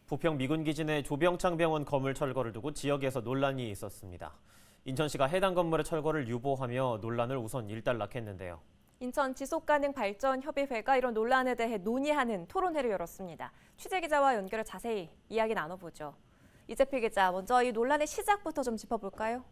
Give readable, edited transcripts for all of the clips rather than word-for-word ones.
부평 미군기지 내 조병창 병원 건물 철거를 두고 지역에서 논란이 있었습니다. 인천시가 해당 건물의 철거를 유보하며 논란을 우선 일단락했는데요. 인천 지속가능발전협의회가 이런 논란에 대해 논의하는 토론회를 열었습니다. 취재기자와 연결해 자세히 이야기 나눠보죠. 이재필 기자, 먼저 이 논란의 시작부터 좀 짚어볼까요?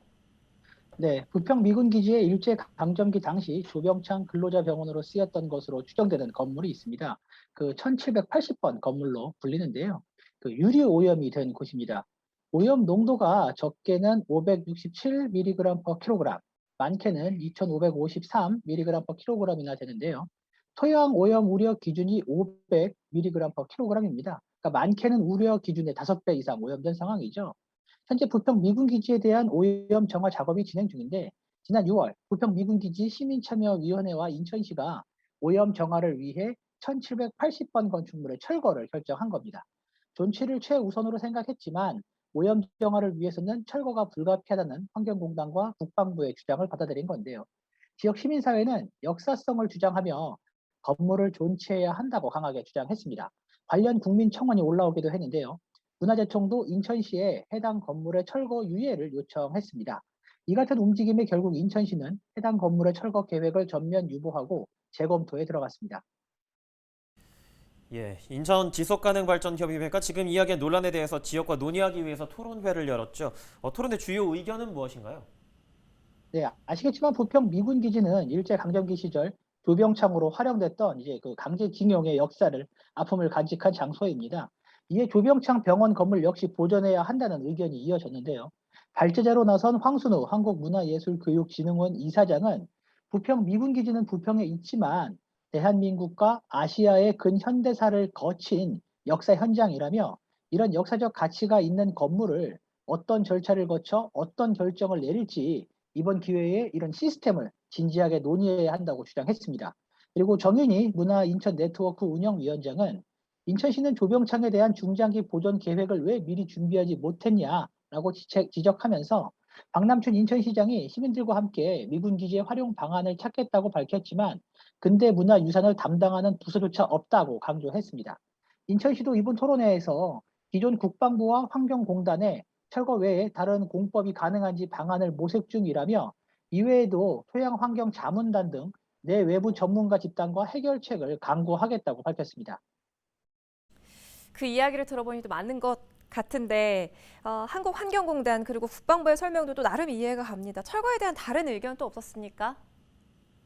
네, 부평 미군기지의 일제강점기 당시 조병창 근로자병원으로 쓰였던 것으로 추정되는 건물이 있습니다. 그 1780번 건물로 불리는데요. 그 유리 오염이 된 곳입니다. 오염 농도가 적게는 567mg/kg, 많게는 2553mg/kg이나 되는데요. 토양 오염 우려 기준이 500mg/kg입니다. 그러니까 많게는 우려 기준의 5배 이상 오염된 상황이죠. 현재 부평 미군기지에 대한 오염 정화 작업이 진행 중인데, 지난 6월 부평 미군기지 시민참여위원회와 인천시가 오염 정화를 위해 1780번 건축물의 철거를 결정한 겁니다. 존치를 최우선으로 생각했지만 오염 정화를 위해서는 철거가 불가피하다는 환경공단과 국방부의 주장을 받아들인 건데요. 지역 시민사회는 역사성을 주장하며 건물을 존치해야 한다고 강하게 주장했습니다. 관련 국민청원이 올라오기도 했는데요. 문화재청도 인천시에 해당 건물의 철거 유예를 요청했습니다. 이 같은 움직임에 결국 인천시는 해당 건물의 철거 계획을 전면 유보하고 재검토에 들어갔습니다. 인천 지속가능발전협의회가 지금 이야기한 논란에 대해서 지역과 논의하기 위해서 토론회를 열었죠. 토론회 주요 의견은 무엇인가요? 네, 아시겠지만 부평 미군기지는 일제강점기 시절 조병창으로 활용됐던 그 강제징용의 역사를 아픔을 간직한 장소입니다. 이에 조병창 병원 건물 역시 보존해야 한다는 의견이 이어졌는데요. 발제자로 나선 황순우 한국문화예술교육진흥원 이사장은 부평 미군기지는 부평에 있지만 대한민국과 아시아의 근현대사를 거친 역사 현장이라며 이런 역사적 가치가 있는 건물을 어떤 절차를 거쳐 어떤 결정을 내릴지 이번 기회에 이런 시스템을 진지하게 논의해야 한다고 주장했습니다. 그리고 정윤희 문화인천 네트워크 운영위원장은 인천시는 조병창에 대한 중장기 보존 계획을 왜 미리 준비하지 못했냐라고 지적하면서 박남춘 인천시장이 시민들과 함께 미군기지의 활용 방안을 찾겠다고 밝혔지만 근대문화유산을 담당하는 부서조차 없다고 강조했습니다. 인천시도 이번 토론회에서 기존 국방부와 환경공단에 철거 외에 다른 공법이 가능한지 방안을 모색 중이라며 이외에도 토양환경자문단 등 내외부 전문가 집단과 해결책을 강구하겠다고 밝혔습니다. 그 이야기를 들어보니 또 맞는 것 같은데 한국환경공단 그리고 국방부의 설명도 또 나름 이해가 갑니다. 철거에 대한 다른 의견 또 없었습니까?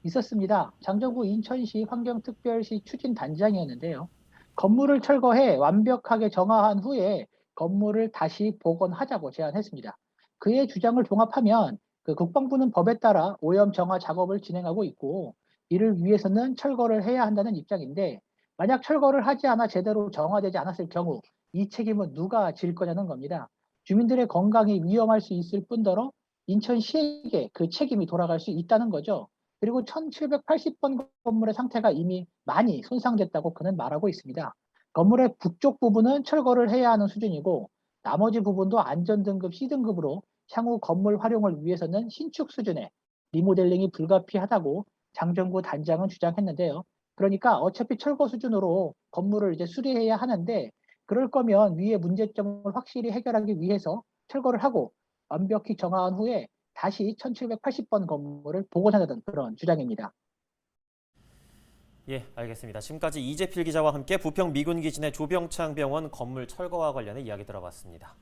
있었습니다. 장정구 인천시 환경특별시 추진단장이었는데요. 건물을 철거해 완벽하게 정화한 후에 건물을 다시 복원하자고 제안했습니다. 그의 주장을 종합하면 국방부는 법에 따라 오염 정화 작업을 진행하고 있고 이를 위해서는 철거를 해야 한다는 입장인데 만약 철거를 하지 않아 제대로 정화되지 않았을 경우 이 책임은 누가 질 거냐는 겁니다. 주민들의 건강이 위험할 수 있을 뿐더러 인천시에게 그 책임이 돌아갈 수 있다는 거죠. 그리고 1780번 건물의 상태가 이미 많이 손상됐다고 그는 말하고 있습니다. 건물의 북쪽 부분은 철거를 해야 하는 수준이고 나머지 부분도 안전등급 C등급으로 향후 건물 활용을 위해서는 신축 수준의 리모델링이 불가피하다고 장정구 단장은 주장했는데요. 그러니까 어차피 철거 수준으로 건물을 이제 수리해야 하는데 그럴 거면 위의 문제점을 확실히 해결하기 위해서 철거를 하고 완벽히 정화한 후에 다시 1780번 건물을 복원하자는 그런 주장입니다. 알겠습니다. 지금까지 이재필 기자와 함께 부평 미군기지 내 조병창 병원 건물 철거와 관련해 이야기 들어봤습니다.